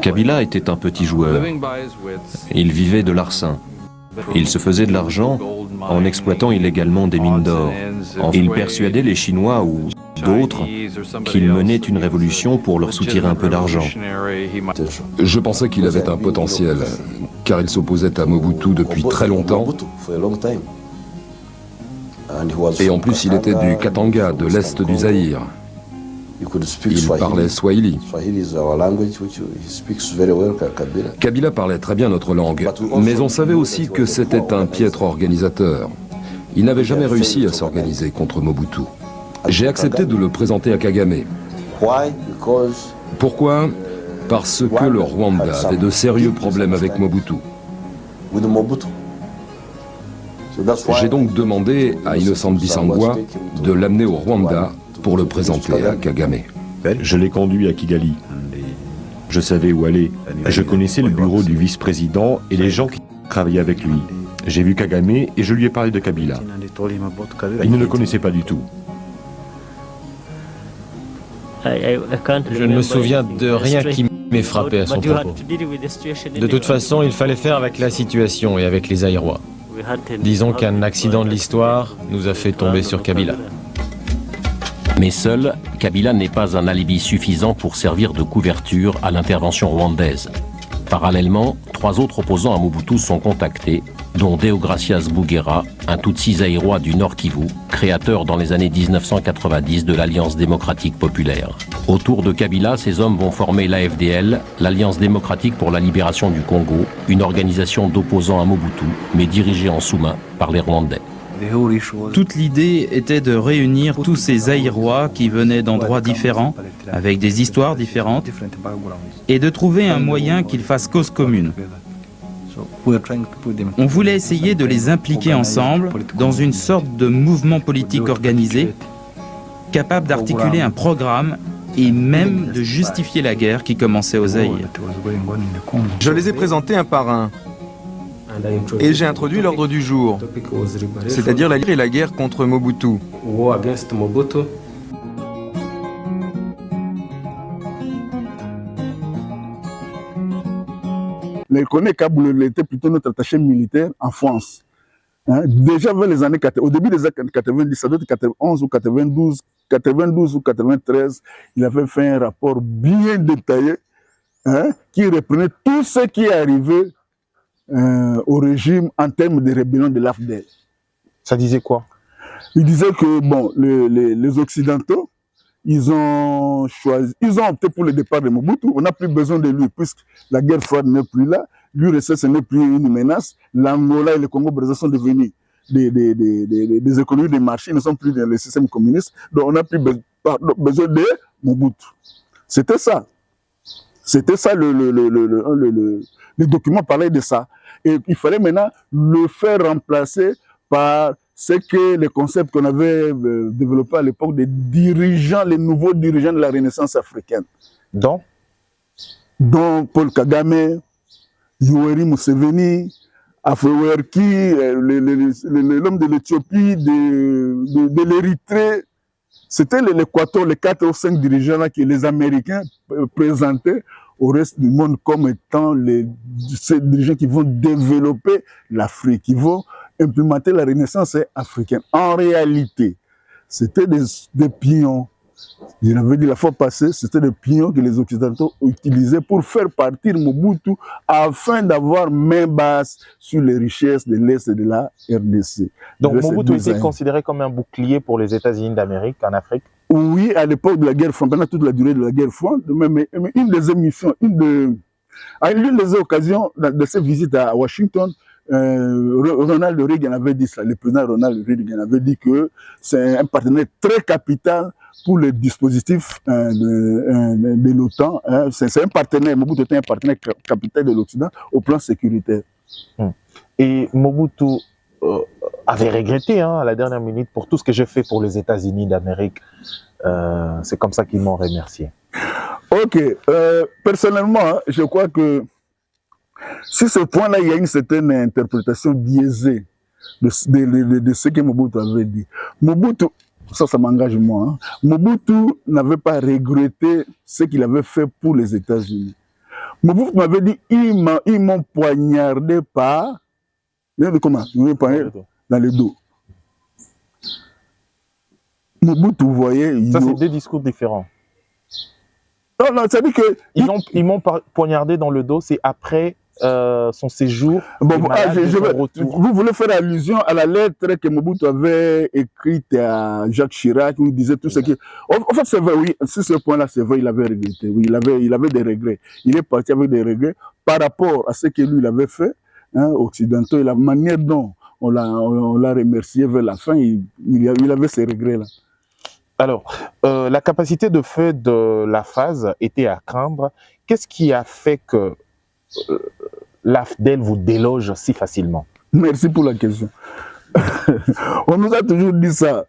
Kabila était un petit joueur. Il vivait de larcin. Il se faisait de l'argent en exploitant illégalement des mines d'or. Il persuadait les Chinois ou d'autres qu'il menait une révolution pour leur soutirer un peu d'argent. Je pensais qu'il avait un potentiel, car il s'opposait à Mobutu depuis très longtemps. Et en plus, il était du Katanga, de l'est du Zaïre. Il parlait Swahili. Kabila parlait très bien notre langue, mais on savait aussi que c'était un piètre organisateur. Il n'avait jamais réussi à s'organiser contre Mobutu. J'ai accepté de le présenter à Kagame. Pourquoi? Parce que le Rwanda avait de sérieux problèmes avec Mobutu. J'ai donc demandé à Innocent Bissangwa de l'amener au Rwanda pour le présenter à Kagame. Je l'ai conduit à Kigali. Je savais où aller. Je connaissais le bureau du vice-président et les gens qui travaillaient avec lui. J'ai vu Kagame et je lui ai parlé de Kabila. Il ne le connaissait pas du tout. Je ne me souviens de rien qui m'ait frappé à son propos. De toute façon, il fallait faire avec la situation et avec les Zaïrois. Disons qu'un accident de l'histoire nous a fait tomber sur Kabila. Mais seul, Kabila n'est pas un alibi suffisant pour servir de couverture à l'intervention rwandaise. Parallèlement, 3 autres opposants à Mobutu sont contactés, dont Deogracias Bouguera, un Tutsi zaïrois du Nord Kivu, créateur dans les années 1990 de l'Alliance démocratique populaire. Autour de Kabila, ces hommes vont former l'AFDL, l'Alliance démocratique pour la libération du Congo, une organisation d'opposants à Mobutu, mais dirigée en sous-main par les Rwandais. Toute l'idée était de réunir tous ces Zaïrois qui venaient d'endroits différents, avec des histoires différentes, et de trouver un moyen qu'ils fassent cause commune. On voulait essayer de les impliquer ensemble dans une sorte de mouvement politique organisé, capable d'articuler un programme et même de justifier la guerre qui commençait au Zaïre. Je les ai présentés un par un. Et j'ai introduit l'ordre du jour, c'est-à-dire la guerre contre Mobutu. Les Koné Kaboulé était plutôt notre attaché militaire en France. Hein, déjà vers les années 80, au début des années 90, ça doit être 91 ou 92 ou 93, il avait fait un rapport bien détaillé qui reprenait tout ce qui est arrivé au régime en termes de rébellion de l'AFDL. Ça disait quoi? Il disait que bon, les Occidentaux, ils ont opté pour le départ de Mobutu. On n'a plus besoin de lui puisque la guerre froide n'est plus là. L'URSS n'est plus une menace. L'Angola et le Congo-Brazzaville sont devenus des économies de marché. Ils ne sont plus dans le système communiste. Donc on n'a plus besoin de Mobutu. C'était ça. C'était ça, le document parlait de ça. Et il fallait maintenant le faire remplacer par ce que les concepts qu'on avait développés à l'époque des dirigeants, les nouveaux dirigeants de la Renaissance africaine. Dont Paul Kagame, Yoweri Museveni, Afewerki, l'homme de l'Éthiopie, de l'Érythrée. C'était l'Équateur, les 4 ou 5 dirigeants là que les Américains présentaient au reste du monde comme étant ces dirigeants qui vont développer l'Afrique, qui vont implémenter la Renaissance africaine. En réalité, c'était des pions. Je l'avais dit la fois passée, c'était des pions que les Occidentaux utilisaient pour faire partir Mobutu afin d'avoir main basse sur les richesses de l'Est et de la RDC. Donc Mobutu était considéré comme un bouclier pour les États-Unis d'Amérique en Afrique? Oui, à l'époque de la guerre froide, pendant toute la durée de la guerre froide, mais une des émissions, à l'une des occasions de cette visite à Washington, Ronald Reagan avait dit ça, le président Ronald Reagan avait dit que c'est un partenaire très capital pour le dispositif de l'OTAN. C'est un partenaire, Mobutu était un partenaire capital de l'Occident au plan sécuritaire. Et Mobutu avait regretté à la dernière minute pour tout ce que j'ai fait pour les États-Unis d'Amérique. C'est comme ça qu'ils m'ont remercié. Ok. Personnellement, je crois que sur ce point-là, il y a une certaine interprétation biaisée de ce que Mobutu avait dit. Mobutu ça m'engage moi. Hein. Mobutu n'avait pas regretté ce qu'il avait fait pour les États-Unis. Mobutu m'avait dit, ils m'ont poignardé par... Comment? Dans le dos. Mobutu, vous voyez... Ça, c'est deux discours différents. Non, ça veut dire que... Ils m'ont poignardé dans le dos, c'est après son séjour. Bon, vous voulez faire allusion à la lettre que Mobutu avait écrite à Jacques Chirac, où il disait tout ce qui... En fait, c'est vrai, oui, sur ce point-là, c'est vrai, il avait regretté. Oui, il avait des regrets. Il est parti avec des regrets par rapport à ce que lui, il avait fait, hein, occidentaux, et la manière dont on l'a remercié vers la fin, il avait ces regrets-là. Alors, la capacité de feu de la phase était à craindre. Qu'est-ce qui a fait que l'AFDEL vous déloge si facilement? Merci pour la question. On nous a toujours dit ça.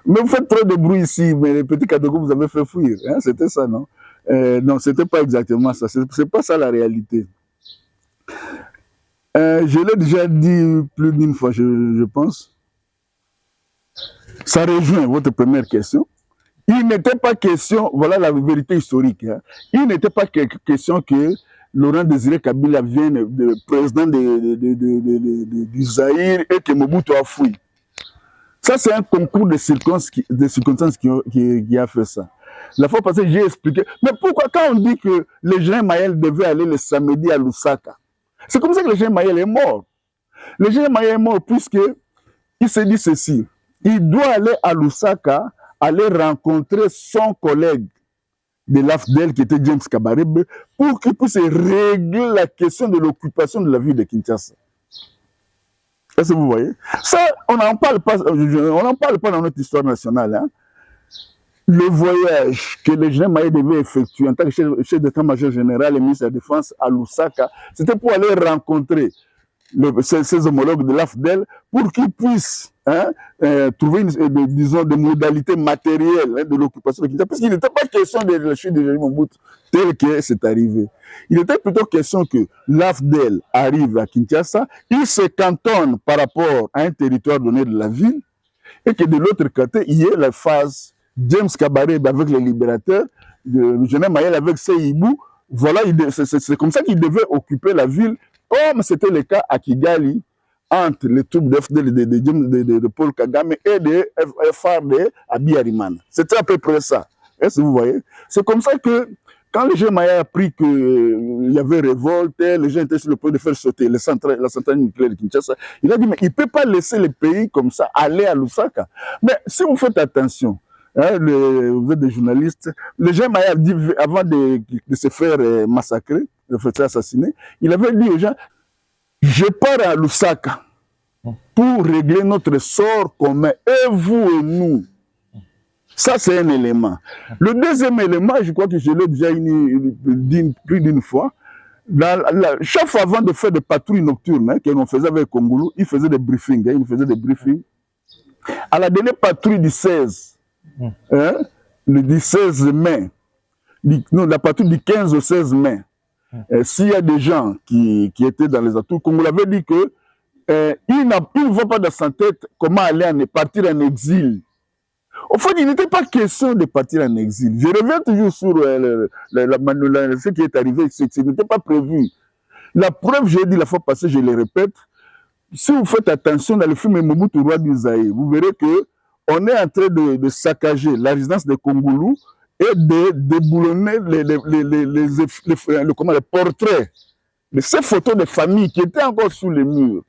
Mais vous faites trop de bruit ici, mais les petits cadeaux vous avez fait fuir. Hein? C'était ça, non? Non, c'était pas exactement ça. C'est pas ça la réalité. Je l'ai déjà dit plus d'une fois, je pense. Ça rejoint votre première question. Il n'était pas question, voilà la vérité historique, hein, il n'était pas question que Laurent Désiré Kabila vienne président du Zaïre et que Mobutu a fui. Ça, c'est un concours de circonstances qui a fait ça. La fois passée, j'ai expliqué. Mais pourquoi quand on dit que le général Mayel devait aller le samedi à Lusaka, c'est comme ça que le général Mayel est mort. Le général Mayel est mort puisqu'il s'est dit ceci. Il doit aller à Lusaka, aller rencontrer son collègue de l'AFDEL qui était James Kabarebe pour qu'il puisse régler la question de l'occupation de la ville de Kinshasa. Est-ce que vous voyez? Ça, on n'en parle pas dans notre histoire nationale. Hein? Le voyage que le général Maé devait effectuer en tant que chef d'état-major général et ministre de la Défense à Lusaka, c'était pour aller rencontrer ses homologues de l'AFDEL pour qu'ils puissent trouver des modalités matérielles de l'occupation de Kinshasa. Parce qu'il n'était pas question de la chute de Mobutu tel que c'est arrivé. Il était plutôt question que l'AFDEL arrive à Kinshasa, il se cantonne par rapport à un territoire donné de la ville, et que de l'autre côté, il y ait la phase James Kabarebe avec les libérateurs, le général Mayel avec Seibou. Voilà, c'est comme ça qu'il devait occuper la ville, comme c'était le cas à Kigali, entre les troupes de Paul Kagame et des FARD de Abiy Ahmed. C'était à peu près ça. Est-ce que vous voyez? C'est comme ça que, quand le général Mayel a appris qu'il y avait révolte, les gens étaient sur le point de faire sauter la centrale nucléaire de Kinshasa, il a dit, mais il ne peut pas laisser le pays comme ça aller à Lusaka. Mais si vous faites attention, hein, vous êtes des journalistes, le général Mayel a dit, avant de se faire massacrer, de se faire assassiner, il avait dit aux gens, je pars à Lusaka pour régler notre sort commun, et vous et nous. Ça, c'est un élément. Le deuxième élément, je crois que je l'ai déjà dit plus d'une fois, chaque fois avant de faire des patrouilles nocturnes, hein, que l'on faisait avec Kongolo, il faisait des briefings. Hein, il faisait des briefings. À la dernière patrouille du 16, hein, du 16 mai, non, la patrouille du 15 au 16 mai, s'il y a des gens qui étaient dans les atouts, Kongolo avait dit que il ne voit pas dans sa tête comment aller partir en exil. Au fait, il n'était pas question de partir en exil. Je reviens toujours sur ce qui est arrivé, ce n'était pas prévu. La preuve, j'ai dit la fois passée, je le répète, si vous faites attention dans le film Mobutu, roi du Zaïre, vous verrez qu'on est en train de saccager la résidence de Kongolo et de déboulonner les portraits de ces photos de famille qui étaient encore sous les murs.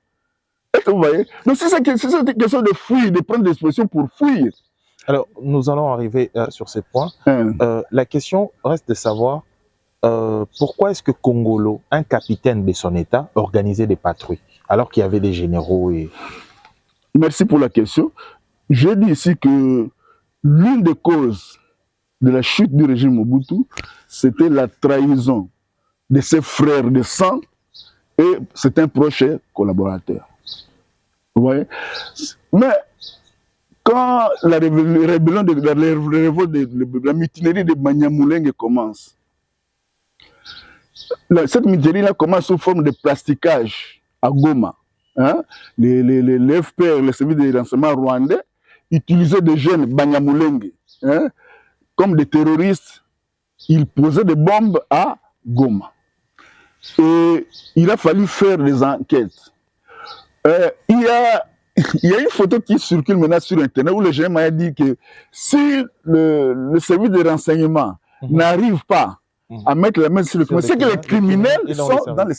Est-ce que vous voyez? Donc c'est une question de fuir, de prendre des expressions pour fuir. Alors, nous allons arriver sur ces points. La question reste de savoir pourquoi est-ce que Kongolo, un capitaine de son État, organisait des patrouilles, alors qu'il y avait des généraux et... Merci pour la question. J'ai dit ici que l'une des causes de la chute du régime Mobutu, c'était la trahison de ses frères de sang et c'est un proche collaborateur. Vous voyez? Mais quand la rébellion la mutinerie de Banyamulenge commence, cette mutinerie-là commence sous forme de plasticage à Goma. Hein? Les FPR, les services de renseignement rwandais, utiliser des jeunes Banyamulenge comme des terroristes. Ils posaient des bombes à Goma. Et il a fallu faire des enquêtes. Il y a une photo qui circule maintenant sur Internet où le GM a dit que si le service de renseignement n'arrive pas à mettre la main sur le criminel, c'est que les criminels sont dans les...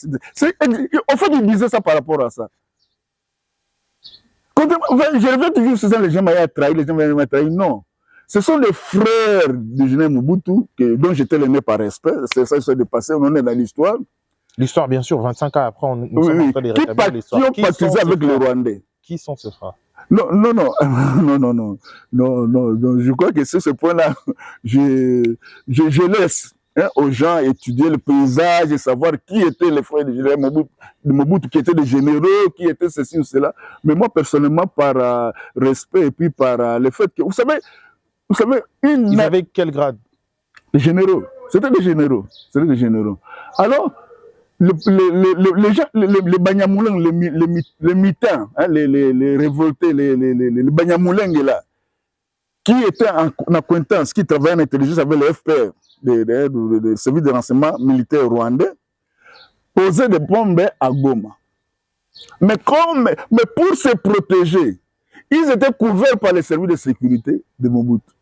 En fait, il disait ça par rapport à ça. Je reviens toujours sur ça, les gens m'ont trahi, les gens m'ont trahi. Non. Ce sont les frères du général Mobutu, dont j'étais l'aîné par respect. C'est ça qui s'est dépassé, on en est dans l'histoire. L'histoire, bien sûr, 25 ans après, nous sommes en train de rétablir l'histoire. Qui ont partisé avec les Rwandais. Qui sont ces frères? Non, je crois que sur ce point-là, je laisse aux gens étudier le paysage et savoir qui étaient les frères du général Mobutu, qui étaient des généraux, qui étaient ceci ou cela. Mais moi, personnellement, par respect et puis par le fait que, vous savez, ils avaient quel grade? Les généraux. C'était des généraux. Alors, les gens, les Banyamuleng, les mitins, les révoltés, les Banyamuleng là, qui étaient en acquaintance, qui travaillaient en intelligence avec le FPR, le service de renseignement militaire rwandais, posaient des bombes à Goma. Mais pour se protéger, ils étaient couverts par les services de sécurité de Mobutu,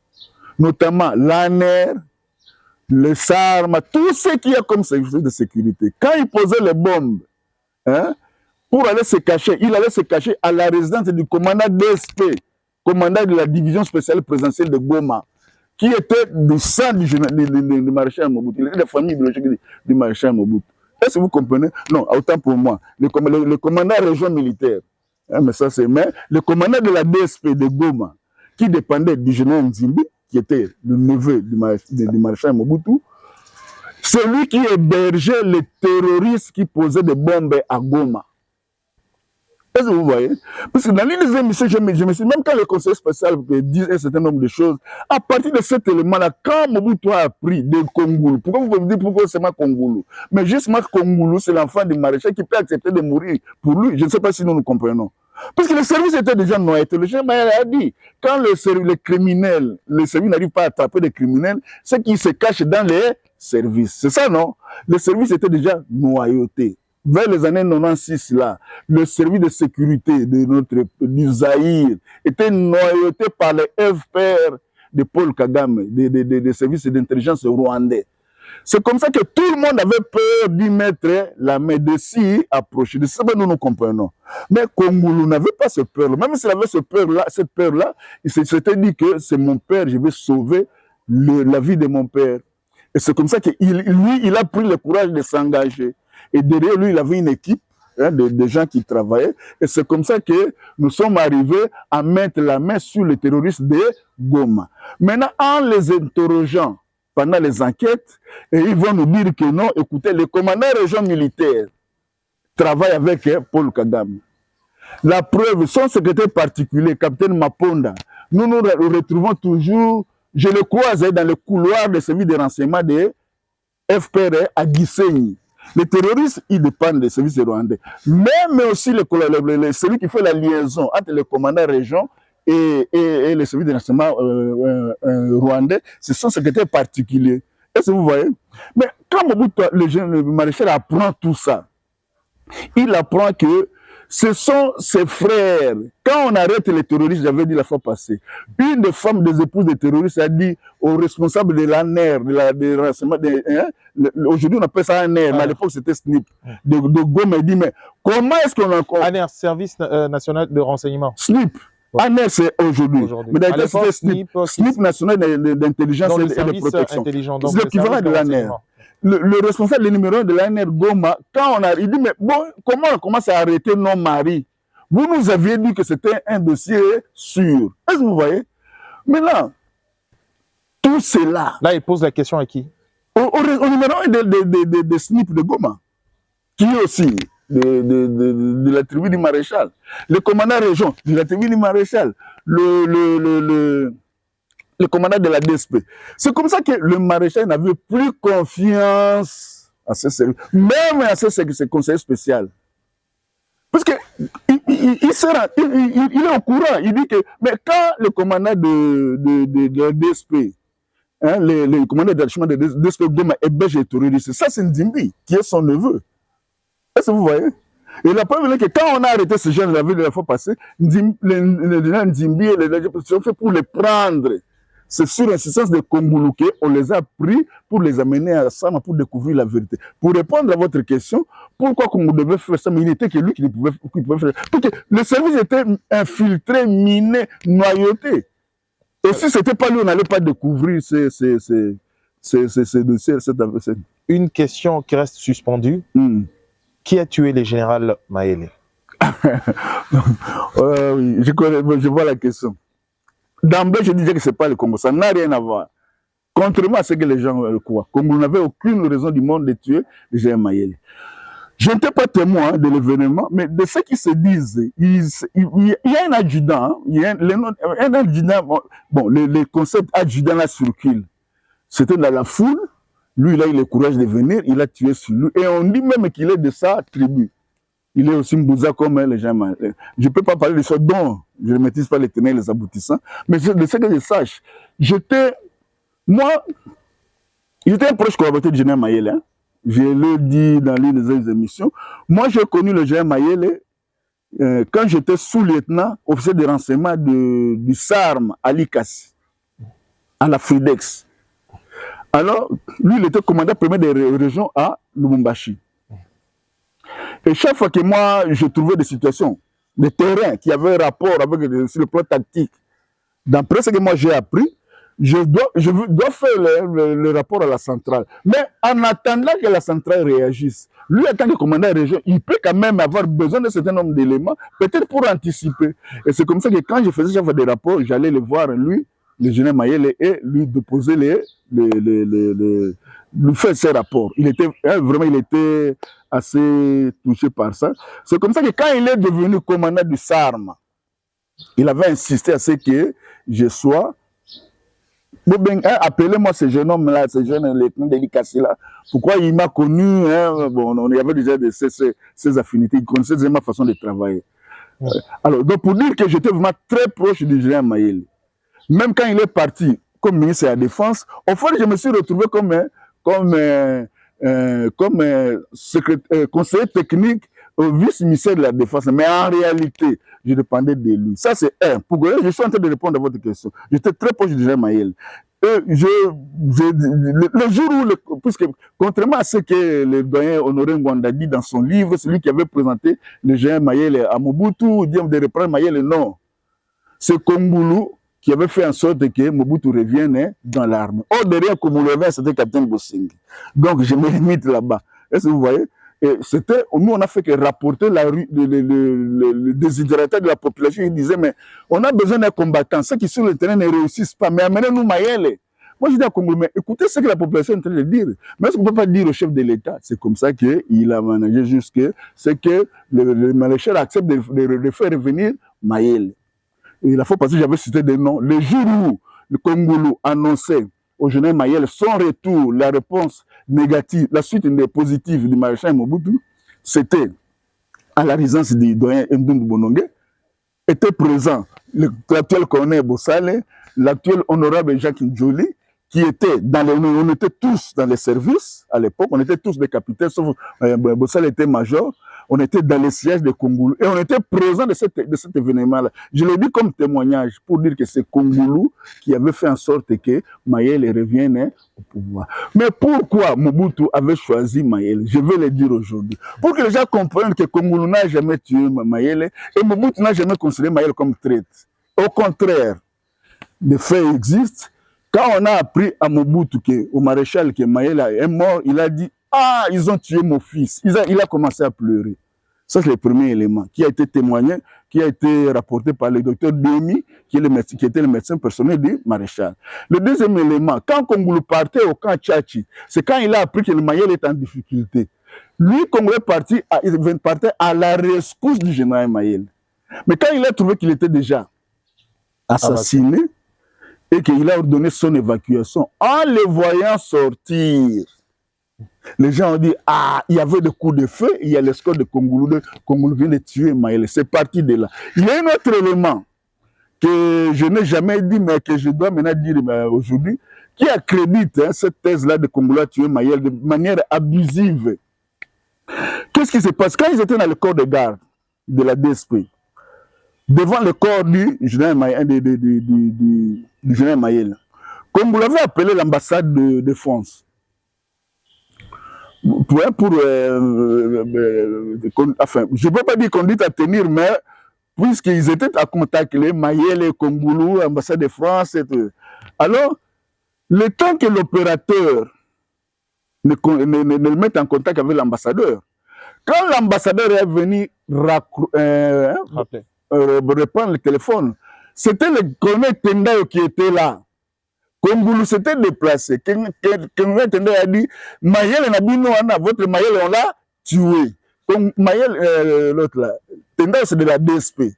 notamment l'ANR, le SARMA, tout ce qu'il y a comme service de sécurité. Quand ils posaient les bombes, pour aller se cacher, il allait se cacher à la résidence du commandant DSP, commandant de la division spéciale présidentielle de Goma, qui était du sang du maréchal Mobutu, il était de la famille biologique du maréchal Mobutu. Est-ce que vous comprenez? Non, autant pour moi. Le commandant région militaire, mais le commandant de la DSP de Goma, qui dépendait du général Nzimbi, qui était le neveu du maréchal Mobutu, c'est lui qui hébergeait les terroristes qui posaient des bombes à Goma. Est-ce que vous voyez? Parce que dans l'une des émissions, je me suis, même quand le conseil spécial dit un certain nombre de choses, à partir de cet élément-là, quand Mobutu a appris des Kongoulou, pourquoi vous me dites pourquoi c'est ma Kongoulou? Mais justement, Kongoulou, c'est l'enfant du maréchal qui peut accepter de mourir pour lui. Je ne sais pas si nous comprenons. Parce que le service était déjà noyé. Le général a dit, quand les criminels, le service n'arrive pas à attraper des criminels, c'est qu'ils se cachent dans les services. C'est ça, non? Le service était déjà noyauté. Vers les années 96, là, le service de sécurité du Zaïre était noyauté par les FPR de Paul Kagame, des services d'intelligence rwandais. C'est comme ça que tout le monde avait peur d'y mettre la main, de s'y approcher. De ça, nous comprenons. Mais Kongoulou n'avait pas cette peur-là. Même s'il avait cette peur-là, il s'était dit que c'est mon père, je vais sauver la vie de mon père. Et c'est comme ça qu'il il a pris le courage de s'engager. Et derrière lui, il avait une équipe de gens qui travaillaient. Et c'est comme ça que nous sommes arrivés à mettre la main sur les terroristes de Goma. Maintenant, en les interrogeant pendant les enquêtes, et ils vont nous dire que non, écoutez, le commandant région militaire travaille avec Paul Kagame. La preuve, son secrétaire particulier, capitaine Maponda, nous nous retrouvons toujours, je le croise dans le couloir des services de renseignement de FPR à Gisenyi. Les terroristes, ils dépendent des services rwandais. Mais aussi celui qui fait la liaison entre le commandant région et les services de renseignement rwandais, c'est son secrétaire particulier. Est-ce que vous voyez? Mais quand le maréchal apprend tout ça, il apprend que ce sont ses frères. Quand on arrête les terroristes, j'avais dit la fois passée, une des femmes des épouses des terroristes a dit aux responsables de l'ANR, de renseignement, aujourd'hui on appelle ça ANR, mais à l'époque c'était SNIP, de Goma, il dit, mais comment est-ce qu'on a encore... ANR, Service National de Renseignement. SNIP. Ouais. ANR c'est aujourd'hui. Mais d'ailleurs c'était SNIP, SNIP national d'intelligence et de protection. C'est l'équivalent de l'ANR. Le responsable, le numéro 1 de l'ANR Goma, quand on a dit, mais bon, comment on commence à arrêter nos maris? Vous nous aviez dit que c'était un dossier sûr. Est-ce que vous voyez? Maintenant, tout cela... Là, il pose la question à qui? Au numéro 1 de SNIP de Goma, qui est aussi de la tribu du maréchal. Le commandant région de la tribu du maréchal. Le commandant de la DSP. C'est comme ça que le maréchal n'avait plus confiance à ses services, même à ses conseillers spéciaux. Parce qu'il il est au courant. Il dit que, mais quand le commandant de DSP, hein, le commandant d'arrachement de DSP Goma héberge les terroristes, ça c'est Ndimbi, qui est son neveu. Est-ce que vous voyez? Et la preuve est que quand on a arrêté ce jeune la ville de la fois passée, Ndimbi et les gens ont fait pour les prendre. C'est sur l'insistance des Congolais qu'on les a pris pour les amener à Sama pour découvrir la vérité. Pour répondre à votre question, pourquoi Congo devait faire ça? Mais il n'était que lui qui pouvait faire ça. Parce que le service était infiltré, miné, noyauté. Et si ce n'était pas lui, on n'allait pas découvrir ces dossiers. Une question qui reste suspendue. Qui a tué le général Mayele? Oui, je vois la question. D'emblée, je disais que ce n'est pas le Congo, ça n'a rien à voir. Contrairement à ce que les gens croient. Congo n'avait aucune raison du monde de tuer le général Mayele. Je n'étais pas témoin de l'événement, mais de ce qui se disent, il y a un adjudant, hein, il y a un adjudant, bon, les concepts adjudant là circulent. C'était dans la foule, lui, il a eu le courage de venir, il a tué sur lui, et on dit même qu'il est de sa tribu. Il est aussi Mbouza comme les gens. Je ne peux pas parler de ça dont je ne maîtrise pas les tenants et les aboutissants, mais de ce que je sache, j'étais un proche collaborateur du général Mayele. Hein. Je le dis dans l'une des émissions. Moi, j'ai connu le général Mayele quand j'étais sous-lieutenant, officier de renseignement du SARM à l'ICASI, à la FRIDEX. Alors, lui, il était commandant premier des régions à Lubumbashi. Et chaque fois que moi, je trouvais des situations, des terrains qui avaient rapport avec le plan tactique, d'après ce que moi j'ai appris, je dois faire le rapport à la centrale. Mais en attendant que la centrale réagisse, lui, en tant que commandant de région, il peut quand même avoir besoin d'un certain nombre d'éléments, peut-être pour anticiper. Et c'est comme ça que quand je faisais chaque fois des rapports, j'allais le voir, lui, le général Mayele, et lui déposer lui faire ses rapports. Il était assez touché par ça. C'est comme ça que quand il est devenu commandant du SARM, il avait insisté à ce que je sois. Appelez-moi ce jeune homme-là, ce jeune lieutenant là. Pourquoi il m'a connu, hein, bon, il y avait déjà ses affinités, il connaissait déjà ma façon de travailler. Alors, donc pour dire que j'étais vraiment très proche du général Mayele. Même quand il est parti comme ministre de la Défense, au fond, je me suis retrouvé comme conseiller technique au vice-ministère de la Défense. Mais en réalité, je dépendais de lui. Ça, c'est un. Je suis en train de répondre à votre question. J'étais très proche du général Mayele. Le jour où, puisque contrairement à ce que le doyen Honoré Ngwanda dit dans son livre, c'est lui qui avait présenté le général Mayele à Mobutu, dit de reprendre Mayele, non. C'est Kongoulou qui avait fait en sorte que Mobutu revienne dans l'armée. Or, derrière Kongoulou, c'était capitaine Bossing. Donc, je me limite là-bas. Est-ce que vous voyez? Et nous, on a fait que rapporter le déshydratat de la population. Il disait, mais on a besoin d'un combattant. Ceux qui sur le terrain ne réussissent pas. Mais amenez-nous Mayele. Moi, je dis à Kongoulou, mais écoutez ce que la population est en train de dire. Mais est-ce qu'on ne peut pas dire au chef de l'État? C'est comme ça qu'il a managé jusque c'est que le maréchal accepte de faire revenir Mayele. Et la fois passée, j'avais cité des noms. Le jour où le Kongoulou annonçait au général Mayele son retour, la réponse négative, la suite positive du maréchal Mobutu, c'était à la résidence du doyen Ndungu Bonongue, était présent l'actuel colonel Bossale, l'actuel honorable Jacques Ndjoli, qui était on était tous dans les services à l'époque, on était tous des capitaines, sauf Bossale était major. On était dans les sièges de Kongoulou et on était présents de cet événement-là. Je l'ai dit comme témoignage pour dire que c'est Kongoulou qui avait fait en sorte que Mayele revienne au pouvoir. Mais pourquoi Mobutu avait choisi Mayele? Je vais le dire aujourd'hui. Pour que les gens comprennent que Kongoulou n'a jamais tué Mayele et Mobutu n'a jamais considéré Mayele comme traître. Au contraire, les faits existent. Quand on a appris à Mobutu, au maréchal, que Mayele est mort, il a dit « Ah, ils ont tué mon fils ». Il a commencé à pleurer. Ça, c'est le premier élément qui a été témoigné, qui a été rapporté par le docteur Demi, qui était le médecin personnel du maréchal. Le deuxième élément, quand Kongoulou partait au camp Tchachi, c'est quand il a appris que le Mayele est en difficulté. Lui, Kongoulou partait à la rescousse du général Mayele. Mais quand il a trouvé qu'il était déjà assassiné, et qu'il a ordonné son évacuation, en le voyant sortir, Les gens ont dit, ah, il y avait des coups de feu, il y a l'escorte de Kongolo. Kongolo vient de tuer Mayele. C'est parti de là. Il y a un autre élément que je n'ai jamais dit, mais que je dois maintenant dire aujourd'hui, qui accrédite cette thèse-là de Kongolo a tué Mayele de manière abusive. Qu'est-ce qui se passe? Quand ils étaient dans le corps de garde de la DSP, devant le corps du général Mayele, Kongolo avait appelé l'ambassade de France. Enfin, je ne peux pas dire conduite à tenir, mais puisqu'ils étaient à contact, les Mayele, Kongolo, l'ambassade de France, et tout. Alors, le temps que l'opérateur ne le mette en contact avec l'ambassadeur, quand l'ambassadeur est venu reprendre le téléphone, c'était le colonel Tendayo qui était là. Kongolo s'était déplacé. Colonel Tendayo a dit, Mayele Nabino, votre Mayele, on l'a tué. Donc, Mayele, l'autre là, Tendayo, c'est de la DSP.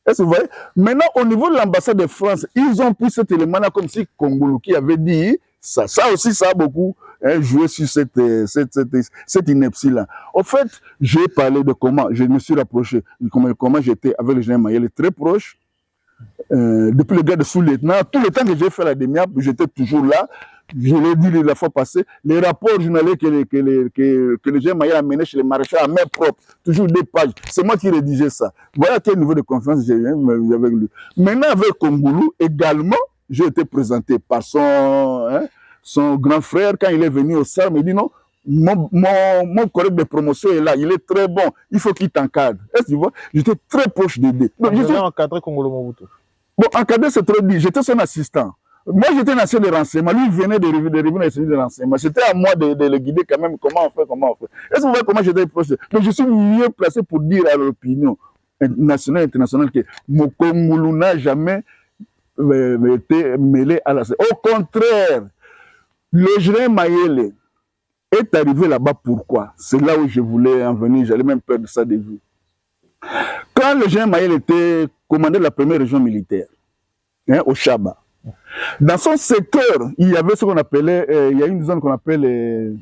Est-ce que vous voyez? Maintenant, au niveau de l'ambassade de France, ils ont pris cet élément-là comme si Kongolo qui avait dit ça. Ça aussi, ça a beaucoup joué sur cette ineptie-là. En fait, j'ai parlé de comment je me suis rapproché, comment j'étais avec le général Mayele très proche. Depuis le gars de sous-lieutenant, tout le temps que j'ai fait la demi-heure, j'étais toujours là. Je l'ai dit la fois passée, les rapports journaliers que le général Mayele a menés chez les maréchals à main propre, toujours des pages. C'est moi qui rédigeais ça. Voilà quel niveau de confiance j'ai eu avec lui. Maintenant, avec Kongolo, également, j'ai été présenté par son grand frère. Quand il est venu au SAR, il dit non, mon collègue de promotion est là, il est très bon, il faut qu'il t'encadre. Est-ce que tu vois? J'étais très proche d'aider. Vous avez encadré Kongolo Mobutu? Bon, encadré, c'est trop dit. J'étais son assistant. Moi, j'étais un ancien de renseignement. Lui, il venait de revenir dans les services de renseignement. C'était à moi de le guider quand même. Comment on fait? Est-ce que vous voyez comment j'étais proche? Donc, je suis mieux placé pour dire à l'opinion nationale et internationale que mon Kongolo n'a jamais été mêlé à la... Au contraire, le général Mayele est arrivé là-bas. Pourquoi? C'est là où je voulais en venir. J'allais même perdre ça de vue. Quand le général Mayele était commandé de la première région militaire, au Chaba, dans son secteur, il y avait ce qu'on appelait, il y a une zone qu'on appelle,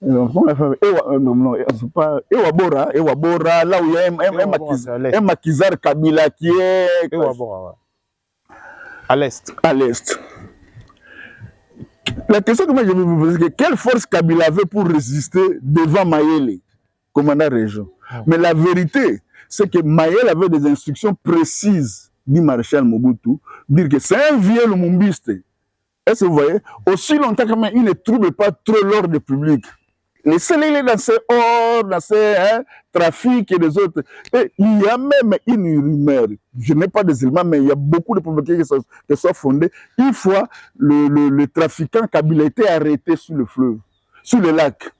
Ewabora, là où il y a un maquisard Kabila qui est à l'est. À l'est. La question que moi je vais vous poser, c'est quelle force Kabila avait pour résister devant Mayele, commandant région? Mais la vérité, c'est que Mayele avait des instructions précises du maréchal Mobutu, dire que c'est un vieux lumumbiste. Est-ce que vous voyez? Aussi longtemps qu'il ne trouble pas trop l'ordre public. Laissez-les dans ces ordres, dans ces trafics et les autres. Et il y a même une rumeur, je n'ai pas des éléments, mais il y a beaucoup de probabilités qui sont fondées. Une fois, le trafiquant Kabila a été arrêté sur le fleuve, sur le lac,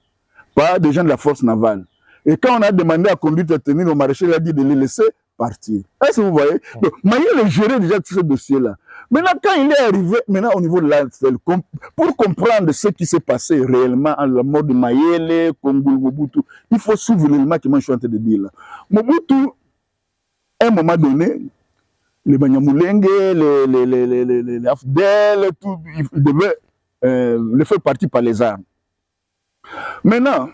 par des gens de la force navale. Et quand on a demandé à conduite à tenir, le maréchal a dit de les laisser partir. Est-ce que vous voyez? Donc, Mayele gérait déjà tout ce dossier-là. Maintenant, quand il est arrivé, au niveau de l'ANSEL, pour comprendre ce qui s'est passé réellement à la mort de Mayele, Kongolo, Mobutu, il faut suivre l'élément que moi je suis en train de dire là. Mobutu, à un moment donné, les Banyamulenge, les Afdel, tout, il devait le faire partir par les armes. Maintenant,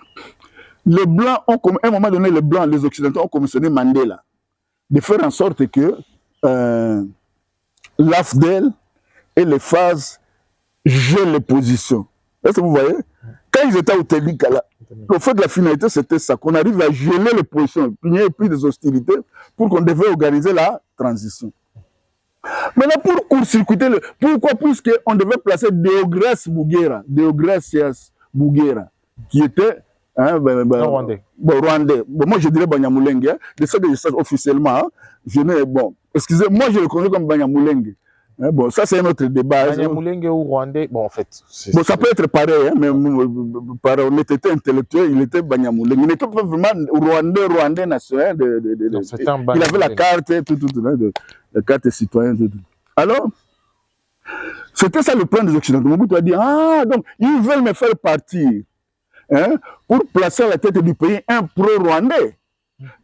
les Blancs ont, à un moment donné, les Occidentaux ont commissionné Mandela de faire en sorte que l'AFDEL et les phases gèlent les positions. Est-ce que vous voyez? Quand ils étaient au Télikala, le fait de la finalité, c'était ça, qu'on arrive à geler les positions, il n'y ait plus des hostilités, pour qu'on devait organiser la transition. Maintenant, pour court-circuiter, pourquoi? Puisqu'on devait placer Deogracias Bouguera, qui était Rwandais. Rwandais. Moi, je dirais Banyamulenge. De ce que je sais officiellement, excusez-moi, je le connais comme Banyamulenge. Bon, ça, c'est un autre débat. Banyamulenge ou Rwandais, bon, en fait. Ça peut être pareil, mais par honnêteté intellectuelle, il était Banyamulenge. Il n'était pas vraiment Rwandais national. Il avait la carte, la carte citoyenne. Alors, c'était ça le plan des Occidentaux. Mobutu a dit, donc, ils veulent me faire partir. Pour placer à la tête du pays un pro-rwandais.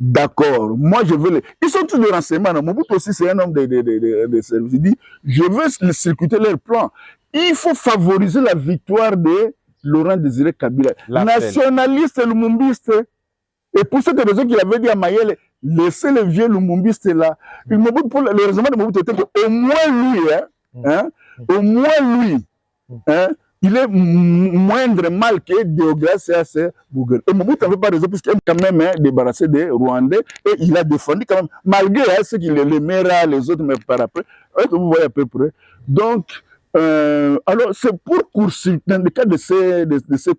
D'accord, moi je veux les... Ils sont tous de renseignements. Mobutu aussi, c'est un homme de service. Il dit, je veux circuiter leur plan. Il faut favoriser la victoire des Laurent Désiré Kabila. Nationaliste et lumumbiste. Et pour cette raison qu'il avait dit à Mayele, laissez le vieux lumumbiste là. Le raisonnement de Mobutu était qu'au moins lui, au moins lui, il est moindre mal que Deogracias Bouguer. Et Mobutu n'avait pas raison puisqu'il est quand même débarrassé des Rwandais et il a défendu quand même, malgré ce qu'il les mera, les autres, mais par après, vous voyez à peu près. Donc, alors c'est pour courser, dans le cas de ces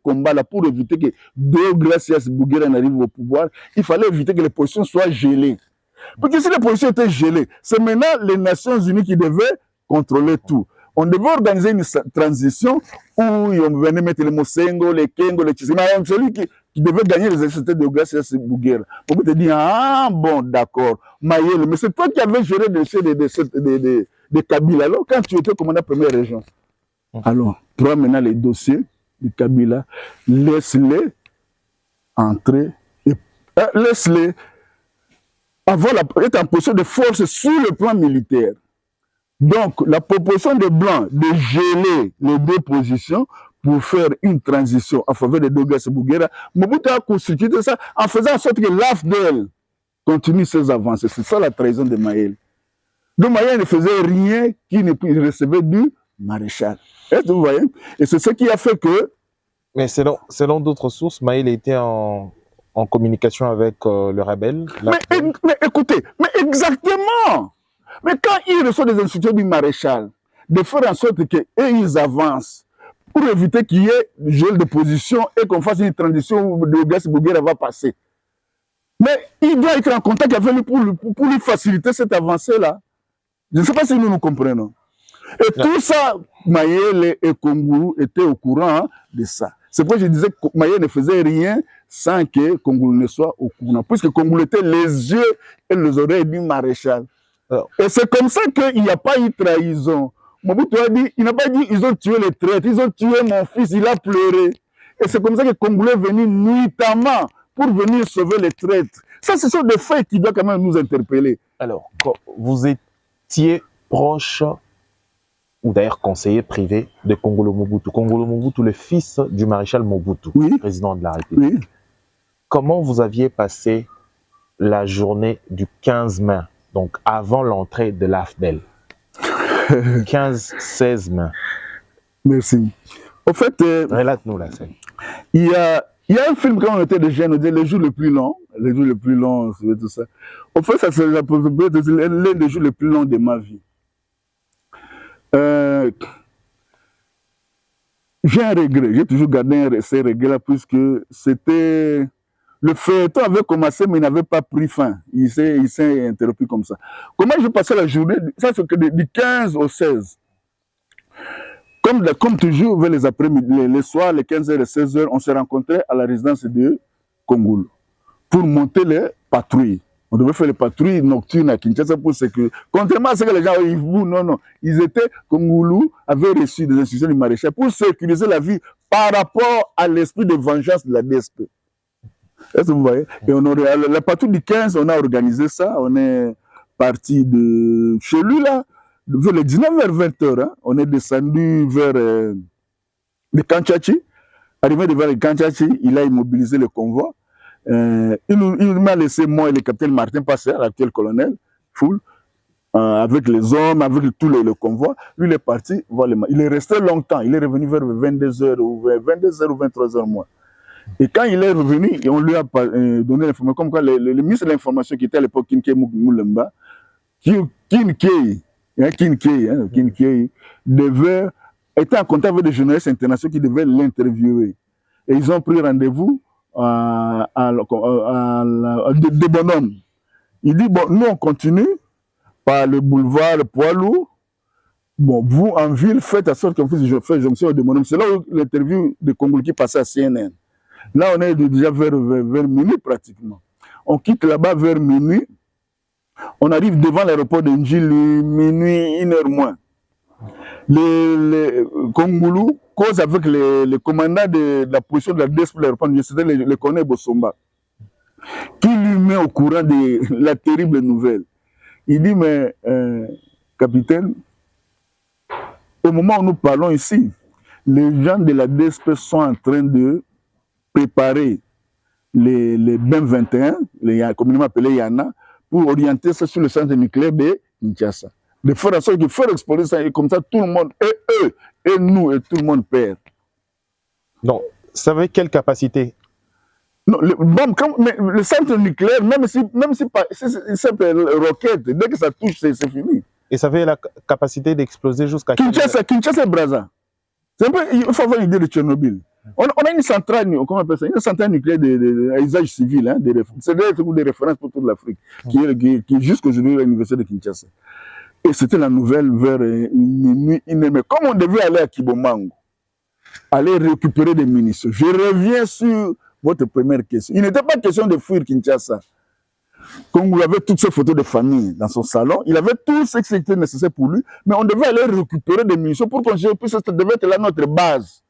combats-là, pour éviter que Deogracias Bouguer n'arrive au pouvoir, il fallait éviter que les positions soient gelées. Parce que si les positions étaient gelées, c'est maintenant les Nations Unies qui devaient contrôler tout. On devait organiser une transition où on venait mettre les Mosengo, les Kengo, les Tshisima. Celui qui devait gagner les élections de Deogracias Bouguer. On peut te dire, ah bon, d'accord, Mayele, mais c'est toi qui avais géré des Kabila. Alors, quand tu étais commandant de première région, alors, prends maintenant les dossiers du Kabila, laisse-les entrer, laisse-les être en position de force sur le plan militaire. Donc, la proposition des Blancs de geler les deux positions pour faire une transition en faveur de Deogracias Bouguer, Mobutu a constitué ça en faisant en sorte que l'AFDEL continue ses avancées. C'est ça la trahison de Mayele. Donc Mayele ne faisait rien qui ne recevait du maréchal. Est-ce que vous voyez? Et c'est ce qui a fait que... Mais selon d'autres sources, Mayele était en communication avec le rebelle. Mais écoutez, mais exactement. Mais quand il reçoit des instructions du maréchal, de faire en sorte qu'ils avancent, pour éviter qu'il y ait gel de position et qu'on fasse une transition où Deogracias Bouguer va passer. Mais il doit être en contact avec lui pour lui faciliter cette avancée-là. Je ne sais pas si nous nous comprenons. Et tout ça, Mayele et Kongulu étaient au courant de ça. C'est pourquoi je disais que Mayele ne faisait rien sans que Kongulu ne soit au courant. Puisque Kongulu était les yeux et les oreilles du maréchal. Et c'est comme ça qu'il n'y a pas eu trahison. Mobutu a dit, il n'a pas dit, ils ont tué les traîtres, ils ont tué mon fils, il a pleuré. Et c'est comme ça que Kongulu est venu nuitamment pour venir sauver les traîtres. Ça, ce sont des faits qui doivent quand même nous interpeller. Alors, vous étiez proche, ou d'ailleurs conseiller privé de Kongolo Mobutu. Kongolo Mobutu, le fils du maréchal Mobutu, oui, président de la République. Oui. Comment vous aviez passé la journée du 15 mai, donc avant l'entrée de l'AFDEL? 15-16 mai. Merci. Au fait, relate-nous la scène. Il y a un film quand on était des jeunes, on dit les jours les plus longs, c'est tout ça. Au fait, ça c'est l'un des jours les plus longs de ma vie. J'ai un regret, j'ai toujours gardé ces regrets-là, puisque c'était... Le feuilleton avait commencé, mais il n'avait pas pris fin. Il s'est interrompu comme ça. Comment je passais la journée? Ça, c'est que du 15 au 16. Comme toujours, vers les après-midi, les soirs, les 15h et 16h, on s'est rencontrés à la résidence de Kongulu pour monter les patrouilles. On devait faire les patrouilles nocturnes à Kinshasa pour sécuriser. Contrairement à ce que les gens disent, non. Ils étaient, Kongulu avait reçu des instructions du maréchal pour sécuriser la vie par rapport à l'esprit de vengeance de la DSP. Est-ce que vous voyez? Et la patrouille du 15, on a organisé ça. On est parti de chez lui, là, vers les 19h, 20h. Hein, on est descendu vers le Kanchachi. Arrivé devant le Kanchachi, il a immobilisé le convoi. Il m'a laissé, moi et le capitaine Martin Passer, l'actuel colonel, full, avec les hommes, avec tout le convoi. Lui, il est parti. Voilà, il est resté longtemps. Il est revenu vers 22h ou 23h, moi. Et quand il est revenu, on lui a donné l'information, comme quoi le ministre de l'Information qui était à l'époque, Kinkei Moulemba, Kinkei, était en contact avec des journalistes internationaux qui devaient l'interviewer. Et ils ont pris rendez-vous des bonhommes. Il dit, bon, nous on continue par le boulevard Poilou. Bon, vous en ville, faites en sorte qu'on fasse jonction des bonhommes. C'est là où l'interview de Kongulu qui passait à CNN. Là, on est déjà vers minuit pratiquement. On quitte là-bas vers minuit. On arrive devant l'aéroport de Njili, minuit, 1h moins. Les Kongulu cause avec le commandant de la position de la DSP de l'aéroport, c'était le colonel Bossomba, qui lui met au courant de la terrible nouvelle. Il dit, mais capitaine, au moment où nous parlons ici, les gens de la DSP sont en train de préparer les BEM 21, communément appelés Yana, pour orienter ça sur le centre nucléaire de Kinshasa. De faire en sorte de faire exploser ça, et comme ça tout le monde, et eux, et nous, et tout le monde perd. Donc, ça avait quelle capacité? Non, le centre nucléaire, même si c'est roquette, dès que ça touche, c'est fini. Et ça avait la capacité d'exploser jusqu'à... Kinshasa et Brazza. Il faut avoir une idée de Tchernobyl. On a une centrale, comment on appelle ça, une centrale nucléaire à usage civil, hein, c'est des références pour toute l'Afrique, qui est jusqu'aujourd'hui à l'université de Kinshasa. Et c'était la nouvelle vers minuit. Mais comme on devait aller à Kibomango, aller récupérer des munitions, je reviens sur votre première question. Il n'était pas question de fuir Kinshasa. Comme vous avez toutes ces photos de famille dans son salon, il avait tout ce qui était nécessaire pour lui, mais on devait aller récupérer des munitions pour qu'on puisse, ça devait être là notre base.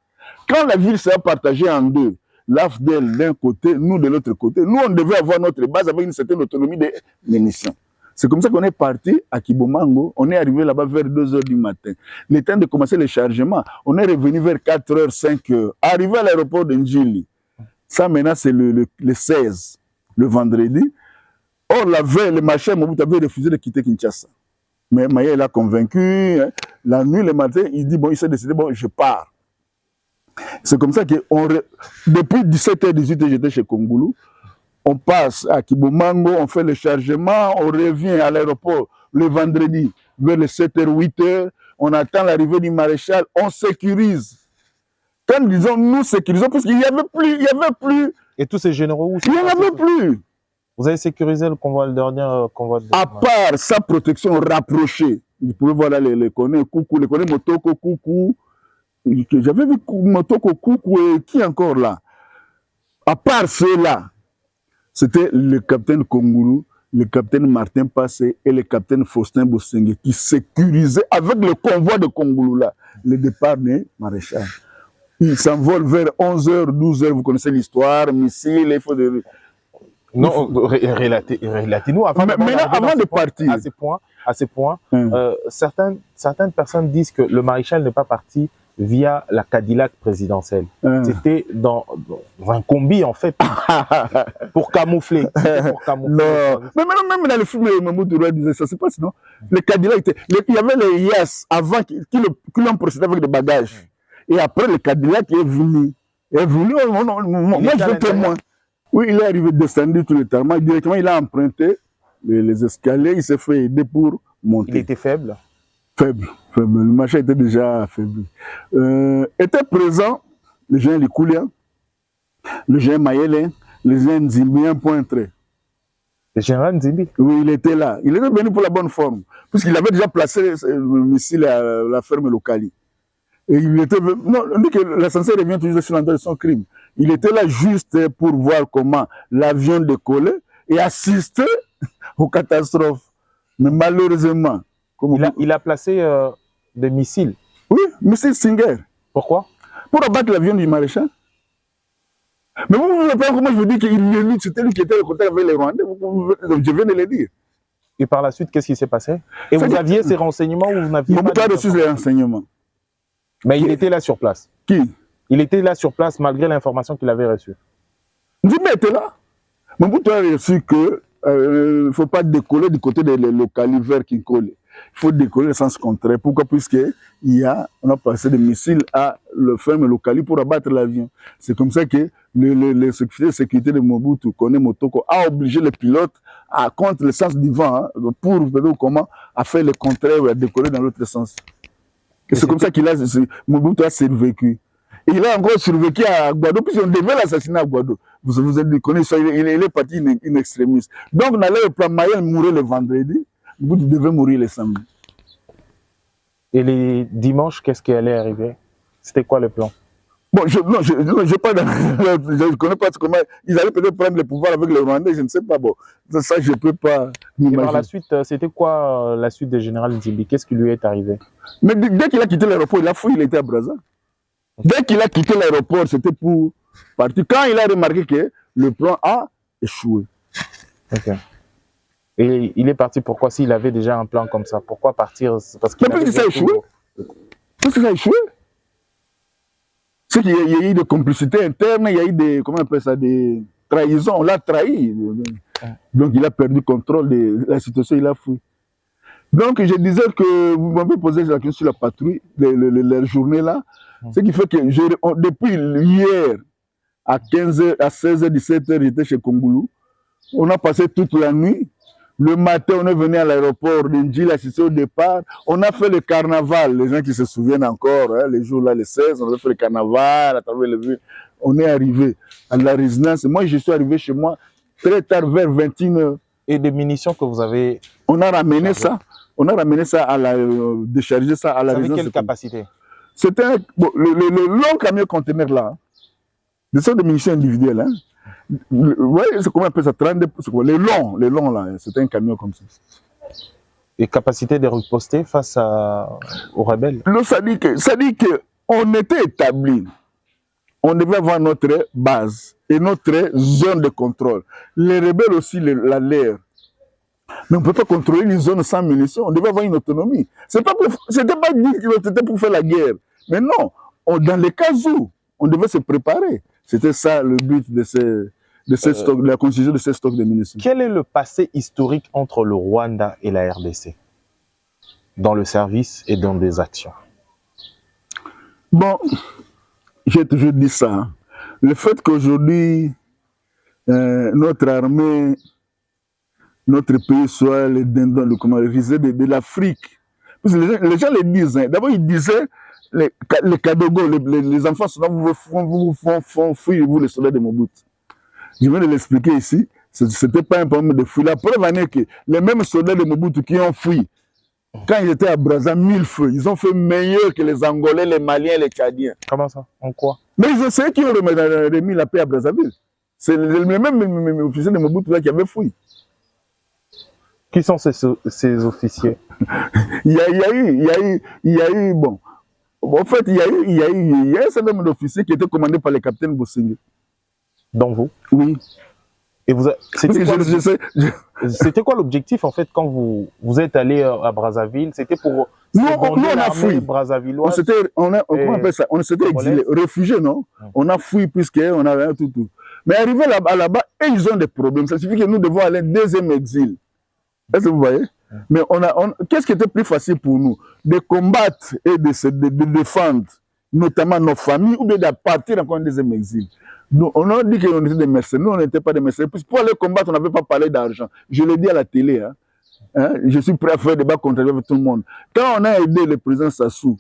Quand la ville s'est partagée en deux, l'AFDEL d'un côté, nous de l'autre côté, nous on devait avoir notre base avec une certaine autonomie de munitions. C'est comme ça qu'on est parti à Kibomango, on est arrivé là-bas vers 2h du matin. Le temps de commencer le chargement, on est revenu vers 4h, 5h, arrivé à l'aéroport de Njili. Ça maintenant c'est le 16, le vendredi. Or la veille, le marché Mobutu avait refusé de quitter Kinshasa. Mais Maya l'a convaincu, hein. La nuit, le matin, il dit, bon, il s'est décidé, bon, je pars. C'est comme ça que depuis 17h, 18h, j'étais chez Kongulu. On passe à Kibomango, on fait le chargement, on revient à l'aéroport le vendredi vers les 7h, 8h. On attend l'arrivée du maréchal, on sécurise. Quand disons nous sécurisons, parce qu'il n'y avait plus. Et tous ces généraux où? Il n'y en avait plus. Vous avez sécurisé le convoi, le dernier convoi de... À part sa protection rapprochée, vous pouvez voir là les connaît Koukou, les connaît Motoko Koukou. J'avais vu Motoko Koukou et qui encore là? À part ceux-là, c'était le capitaine Kongulu, le capitaine Martin Passé et le capitaine Faustin Bosengue qui sécurisaient avec le convoi de Kongulu là, le départ du maréchal. Ils s'envolent vers 11h, 12h, vous connaissez l'histoire, missiles, il faut de... Non, relatez-nous. Avant de partir. À ces points, certaines personnes disent que le maréchal n'est pas parti via la Cadillac présidentielle. C'était dans un combi, en fait, pour camoufler. Non. Mais même dans le film, Mamoudou disait ça, c'est pas sinon. Le Cadillac, il y avait les Yes avant qui l'ont procédé avec des bagages. Et après, le Cadillac est venu. Moi, je veux témoin. Oui, il est arrivé descendu tout le tarmac. Directement, il a emprunté les escaliers. Il s'est fait aider pour monter. Il était faible? Faible. Le machin était déjà affaibli. Étaient présents le général Likoulia, le général Mayele, le général Nzimbi, un point très. Le général Nzimbi? Oui, il était là. Il était venu pour la bonne forme. Puisqu'il avait déjà placé le missile à la ferme Lokali. Et il était... Non, on dit que l'ascenseur revient toujours sur l'endroit de son crime. Il était là juste pour voir comment l'avion décollait et assister aux catastrophes. Mais malheureusement... Il a placé des missiles? Oui, missiles Singer. Pourquoi? Pour abattre l'avion du maréchal. Mais vous ne voulez pas comment je vous dis que c'était lui qui était en contact avec les Rwandais. Je viens de le dire. Et par la suite, qu'est-ce qui s'est passé? Et vous aviez ces renseignements ou vous n'aviez pas? Mobutu a reçu les renseignements. Mais il était là sur place. Qui? Il était là sur place malgré l'information qu'il avait reçue. Nzimbi était là. Mobutu a reçu que il ne faut pas décoller du côté des localivers qui collent. Il faut décoller le sens contraire. Pourquoi? On a passé des missiles à le ferme locali pour abattre l'avion. C'est comme ça que le secrétaire de sécurité de Mobutu, Kone Motoko, a obligé les pilotes à contre le sens du vent, hein, pour comment à faire le contraire ou à décoller dans l'autre sens. Et c'est comme ça qu'il a Mobutu a survécu. Et il a encore survécu à Guado, puisqu'on devait l'assassiner à Guado. Vous avez connu ça, il est parti in extremis. Donc, on allait le plan Mayel mourir le vendredi, Mobutu devait mourir le samedi. Et les dimanches, qu'est-ce qui allait arriver? C'était quoi le plan? Bon, je ne connais pas comment. Ils allaient peut-être prendre le pouvoir avec les Rwandais, je ne sais pas. Bon, ça, je ne peux pas m'imaginer. Et par la suite, c'était quoi la suite du général Nzimbi? Qu'est-ce qui lui est arrivé? Mais dès qu'il a quitté l'aéroport, il a fouillé, il était à Brazza. Dès qu'il a quitté l'aéroport, c'était pour partir. Quand il a remarqué que le plan a échoué. Ok. Et il est parti pourquoi? S'il avait déjà un plan comme ça, pourquoi partir? Parce qu'il ça a échoué. Parce que ça a échoué. C'est qu'il y a eu des complicités internes, il y a eu des, comment on appelle ça, des trahisons, on l'a trahi. Donc il a perdu contrôle de la situation, il a fui. Donc je disais que vous m'avez posé la question sur la patrouille, leur journée là, ce qui fait que depuis hier à 15h, à 16h, 17h, j'étais chez Kongoulou. On a passé toute la nuit. Le matin, on est venu à l'aéroport de Ndjili, assisté au départ. On a fait le carnaval, les gens qui se souviennent encore, hein, les jours là, les 16, on a fait le carnaval à travers le ville. On est arrivé à la résidence. Moi, je suis arrivé chez moi très tard, vers 21h. Et des munitions que vous avez... On a ramené ça. On a ramené ça à la... décharger ça à la résidence. Avec quelle capacité? C'était le long camion conteneur là. Des sortes de munitions individuelles. Hein. Ouais, c'est comment on appelle ça, 32, les longs là, c'était un camion comme ça. Et capacité de riposter face aux rebelles? Non, ça dit qu'on était établi. On devait avoir notre base et notre zone de contrôle. Les rebelles aussi, la leur. Mais on ne peut pas contrôler une zone sans munitions. On devait avoir une autonomie. C'était pas dit que c'était pour faire la guerre. Mais non, dans les cas où on devait se préparer. C'était ça le but de la constitution de ces stocks de munitions. Quel est le passé historique entre le Rwanda et la RDC dans le service et dans des actions? Bon, j'ai toujours dit ça. Hein. Le fait qu'aujourd'hui, notre armée, notre pays soit les dindons, le risé de l'Afrique. Parce que les gens le disent. Hein. D'abord, ils disaient les Kadogo, les enfants, vous font fuir, vous les soldats de Mobutu. Je viens de l'expliquer ici, ce n'était pas un problème de fuir. La preuve en est que les mêmes soldats de Mobutu qui ont fui, quand ils étaient à Brazza, 1000 feux, ils ont fait mieux que les Angolais, les Maliens, les Tchadiens. Comment ça? En quoi? Mais c'est eux qui ont remis la paix à Brazzaville. C'est les mêmes officiers de Mobutu là qui avaient fui. Qui sont ces officiers? Il y a eu, bon. En fait, il y a un certain nombre d'officiers qui étaient commandés par le capitaine Bossingé. Dont vous? Oui. Et c'était quoi l'objectif en fait quand vous êtes allé à Brazzaville? C'était pour on a fui. Brazzavilloise. On appelle ça, on s'était exilé, réfugié, non? On a fui puisqu'on avait un tout. Mais arrivé là-bas, et ils ont des problèmes. Ça signifie que nous devons aller deuxième exil. Est-ce que vous voyez? Mais qu'est-ce qui était plus facile pour nous? De combattre et de défendre, notamment nos familles, ou bien de partir encore en deuxième exil. Nous, on a dit qu'on était des mercenaires. Nous, on n'était pas des mercenaires. Pour aller combattre, on n'avait pas parlé d'argent. Je l'ai dit à la télé. Hein, je suis prêt à faire des débats contre avec tout le monde. Quand on a aidé le président Sassou,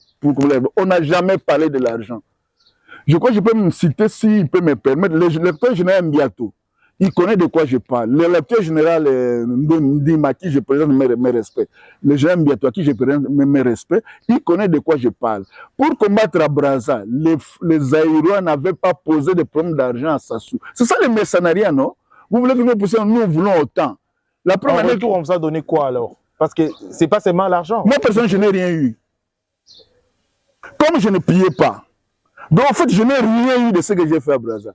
on n'a jamais parlé de l'argent. Je crois que je peux me citer, s'il peut me permettre, le lecteur général Mbiato. Il connaît de quoi je parle. Le lecteur général Ndima, à qui je présente mes respects. Le général Mbiato, à qui je présente mes respects, il connaît de quoi je parle. Pour combattre à Brazza, les Aïrois n'avaient pas posé de problème d'argent à Sassou. C'est ça le mercenariat, non? Vous voulez que nous poussions, nous voulons autant. La en retour, on vous a donné quoi alors? Parce que c'est pas seulement l'argent. Moi, personne, je n'ai rien eu. Comme je ne pillais pas. Donc, en fait, je n'ai rien eu de ce que j'ai fait à Brazza.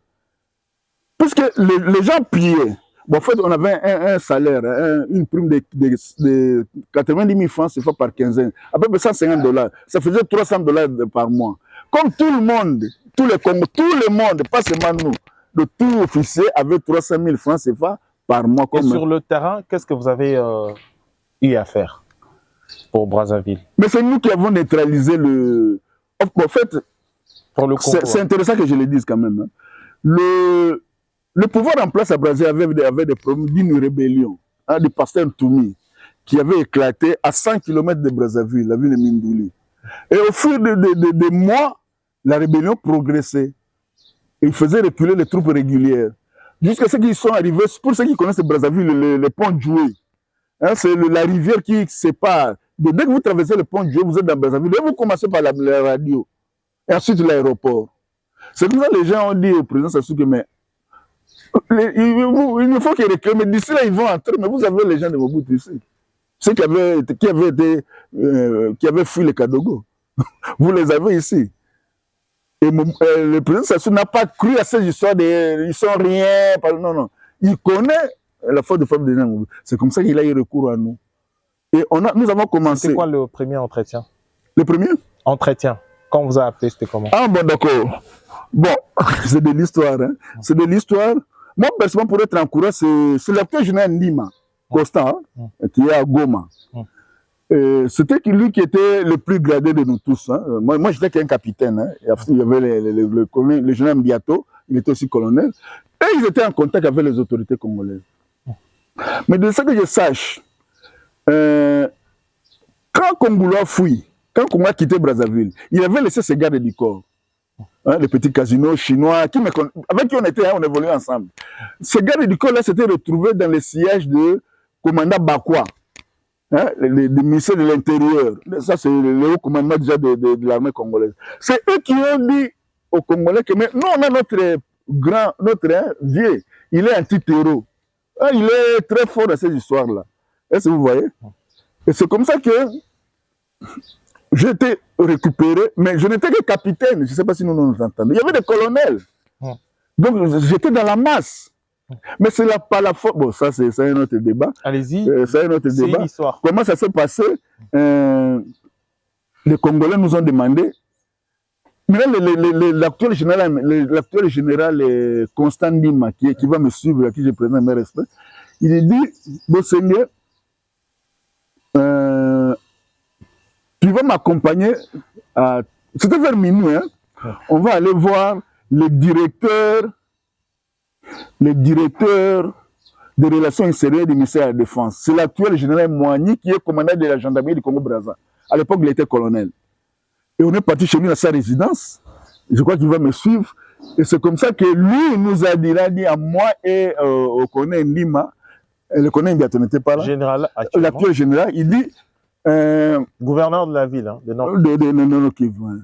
Puisque les gens pillaient. Bon, en fait, on avait un salaire, une prime de 90 000 francs, c'est fait par quinzaine. À peu près $150. Ça faisait $300 par mois. Comme tout le monde, tout le monde, pas seulement nous, de tout officier avait 300 000 francs, c'est fait par mois. Et sur le terrain, qu'est-ce que vous avez eu à faire pour Brazzaville? Mais c'est nous qui avons neutralisé le... En fait, c'est intéressant que je le dise quand même. Hein. Le pouvoir en place à Brazzaville avait des problèmes d'une rébellion, hein, du pasteur Toumi, qui avait éclaté à 100 km de Brazzaville, la ville de Mindouli. Et au fur des mois, la rébellion progressait. Et il faisait reculer les troupes régulières. Jusqu'à ce qu'ils sont arrivés, pour ceux qui connaissent Brazzaville, le pont de Joué. Hein, c'est la rivière qui sépare. Dès que vous traversez le pont de Joué, vous êtes dans Brazzaville. Et vous commencez par la radio. Et ensuite l'aéroport. C'est comme ça que les gens ont dit au président Sassou que mais il faut qu'ils réclament. Mais d'ici là, ils vont entrer. Mais vous avez les gens de Mobutu ici. Ceux qui avaient fui les Kadogo. Vous les avez ici. Et le président Sassou n'a pas cru à ces histoires de ils sont rien. Non. Il connaît la force de frappe des gens. C'est comme ça qu'il a eu recours à nous. Et nous avons commencé. C'est quoi le premier entretien? Le premier entretien? Quand on vous a appelé, c'était comment? Ah bon, d'accord. Bon, c'est de l'histoire. Hein. C'est de l'histoire. Moi, personnellement, pour être en courant, c'est l'acteur général Ndima, Constant, qui est à Goma. C'était lui qui était le plus gradé de nous tous. Hein. Moi j'étais qu'un capitaine. Hein. Il y avait le général Mbiato, il était aussi colonel. Et ils étaient en contact avec les autorités congolaises. Mais de ce que je sache, quand Kongolo a fui, quand Congo a quitté Brazzaville, il avait laissé ses gardes du corps. Hein, les petits casinos chinois, avec qui on était, hein, on évoluait ensemble. Ces gardes du corps là s'étaient retrouvés dans le siège de commandant Bakwa. Hein, les ministères de l'Intérieur. Ça, c'est le haut commandement déjà de l'armée congolaise. C'est eux qui ont dit aux Congolais que nous, on a notre vieux, il est anti-terreau. Hein, il est très fort dans ces histoires-là. Est-ce que vous voyez? Et c'est comme ça que j'ai été récupéré, mais je n'étais que capitaine. Je ne sais pas si nous nous entendons. Il y avait des colonels. Donc, j'étais dans la masse. Mais c'est pas la faute. Bon, ça, c'est un autre débat. Allez-y. C'est un autre débat. Une histoire. Comment ça s'est passé? Les Congolais nous ont demandé. Maintenant, l'actuel général Constant Ndima, qui va me suivre, à qui je présente mes respects, il a dit, bon Seigneur, tu vas m'accompagner à... C'était vers minuit, hein? On va aller voir le directeur des relations extérieures du ministère de la Défense. C'est l'actuel général Moigny qui est commandant de la gendarmerie du Congo-Brazza. À l'époque, il était colonel. Et on est parti chez lui dans sa résidence. Je crois qu'il va me suivre. Et c'est comme ça que lui nous a dit à moi et au colonel Ndima, le colonel Mbiato n'était pas là. Général, l'actuel général, il dit... gouverneur de la ville, hein, de Nord.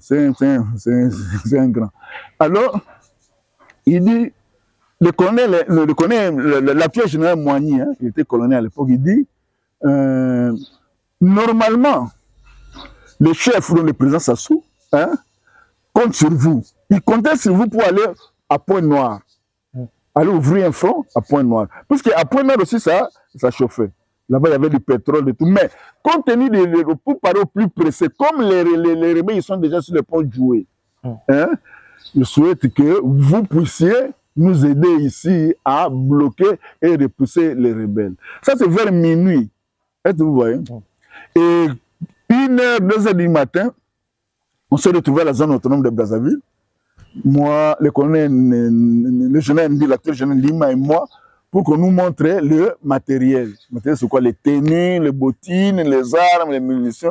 C'est un grand. Alors, il dit... L'actuel général Moigny, hein, il était colonel à l'époque, il dit normalement, le chef, dont le président Sassou, hein, compte sur vous. Il comptait sur vous pour aller à Pointe-Noire. Aller ouvrir un front à Pointe-Noire. Parce qu'à Pointe-Noire aussi, ça chauffait. Là-bas, il y avait du pétrole et tout. Mais compte tenu pour parler au plus pressé, comme les rebelles ils sont déjà sur le pont de Joué, hein, je souhaite que vous puissiez nous aider ici à bloquer et repousser les rebelles. Ça, c'est vers minuit. Est-ce que vous voyez? Et 1h, 2h du matin, on s'est retrouvé à la zone autonome de Brazzaville. Moi, le colonel, le général Ndi, l'acteur général Lima et moi, pour qu'on nous montre le matériel. Le matériel, c'est quoi? Les tenues, les bottines, les armes, les munitions.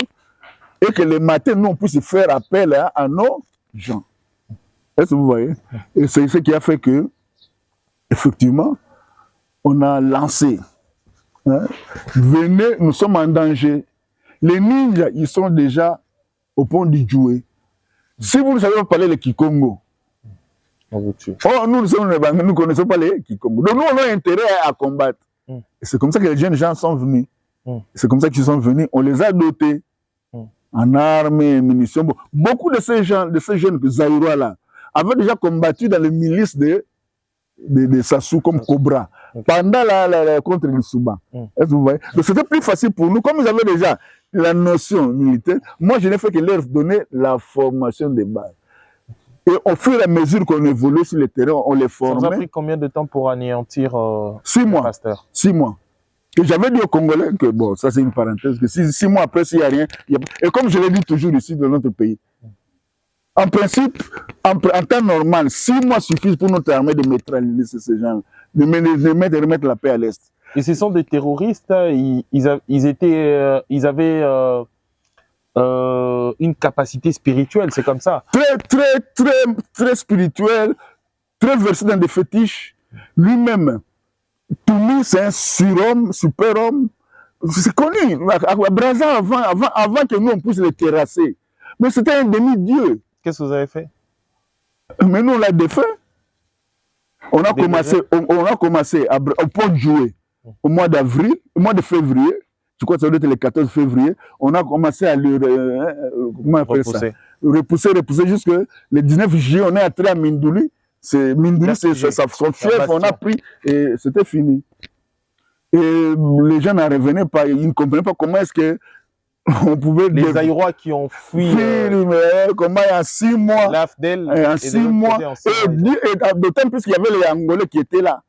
Et que le matin, nous, on puisse faire appel à nos gens. Est-ce que vous voyez? Et c'est ce qui a fait que, effectivement, on a lancé. Hein, venez, nous sommes en danger. Les ninjas, ils sont déjà au pont du Djoué. Si vous ne savez pas parler le Kikongo, nous ne connaissons pas les Kikongo. Donc nous, on a intérêt à combattre. Et c'est comme ça que les jeunes gens sont venus. C'est comme ça qu'ils sont venus. On les a dotés en armes et munitions. Bon, beaucoup de ces jeunes Zaïrois-là avaient déjà combattu dans les milices de Sassou comme Cobra pendant contre les Souba. Est-ce que vous voyez? Donc c'était plus facile pour nous. Comme ils avaient déjà la notion militaire, moi je n'ai fait que leur donner la formation de base. Et au fur et à mesure qu'on évolue sur le terrain, on les formait. Ça vous a pris combien de temps pour anéantir 6 mois. Pasteur? 6 mois. Et j'avais dit aux Congolais que, bon, ça c'est une parenthèse, que 6 mois après, s'il n'y a rien, et comme je l'ai dit toujours ici dans notre pays, en principe, en temps normal, 6 mois suffisent pour notre armée de neutraliser ces gens, de remettre la paix à l'Est. Et ce sont des terroristes, ils avaient une capacité spirituelle, c'est comme ça. Très spirituel, très versé dans des fétiches. Lui-même, Toumi, c'est un surhomme, super-homme. C'est connu. À Brazza, avant que nous, on puisse les terrasser. Mais c'était un demi-dieu. Qu'est-ce que vous avez fait? Mais nous, on l'a défait. On a commencé au pont de Joué au mois d'avril, au mois de février. Je crois que ça doit être le 14 février. On a commencé à le repousser jusque le 19 juillet. On est entré à Mindouli. Mindouli, c'est son fief. On a pris et c'était fini. Et les gens n'en revenaient pas. Ils ne comprenaient pas comment est-ce que on pouvait... Les Aïrois qui ont fui... comment en 6 mois... L'AFDEL. En 6 mois. Et d'autant plus qu'il y avait les Angolais qui étaient là.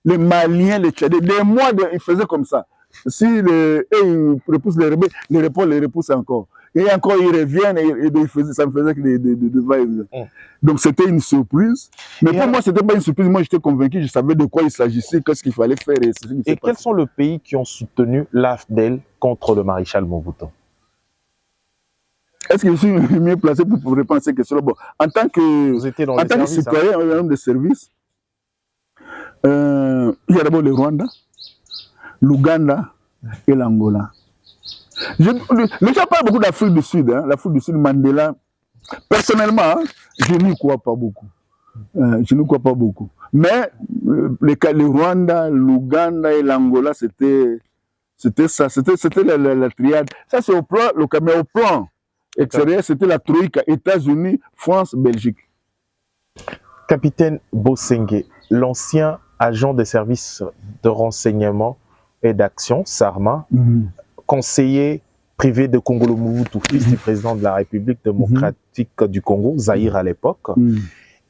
Les Maliens, les Tchadiens. Des mois, ils faisaient comme ça. Si ils repoussent les rebelles, les repoussent encore. Et encore, ils reviennent et ça me faisait que des va-et-vient. Donc, c'était une surprise. Mais pour moi, ce n'était pas une surprise. Moi, j'étais convaincu, je savais de quoi il s'agissait, qu'est-ce qu'il fallait faire. Et quels sont les pays qui ont soutenu l'AFDEL contre le maréchal Mobutu? Est-ce que je suis mieux placé pour répondre à ces questions-là? Bon, en tant que citoyen, un homme de service, il y a d'abord le Rwanda, l'Ouganda et l'Angola. Les gens parlent beaucoup d'Afrique du Sud. L'Afrique du Sud, Mandela. Personnellement, je n'y crois pas beaucoup. Je n'y crois pas beaucoup. Mais le Rwanda, l'Ouganda et l'Angola, c'était ça. C'était la triade. Ça, c'est au plan local. Mais au plan extérieur, c'était la Troïka, États-Unis, France, Belgique. Capitaine Bosengue, l'ancien agent des services de renseignement et d'action, SARMA, conseiller privé de Kongolo Mobutu, fils du président de la République démocratique du Congo, Zaïre à l'époque,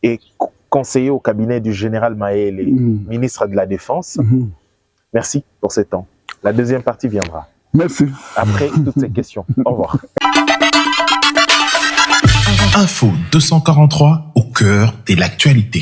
et conseiller au cabinet du général Maele, ministre de la Défense. Merci pour ce temps. La deuxième partie viendra. Merci. Après toutes ces questions. Au revoir. Info 243 au cœur de l'actualité.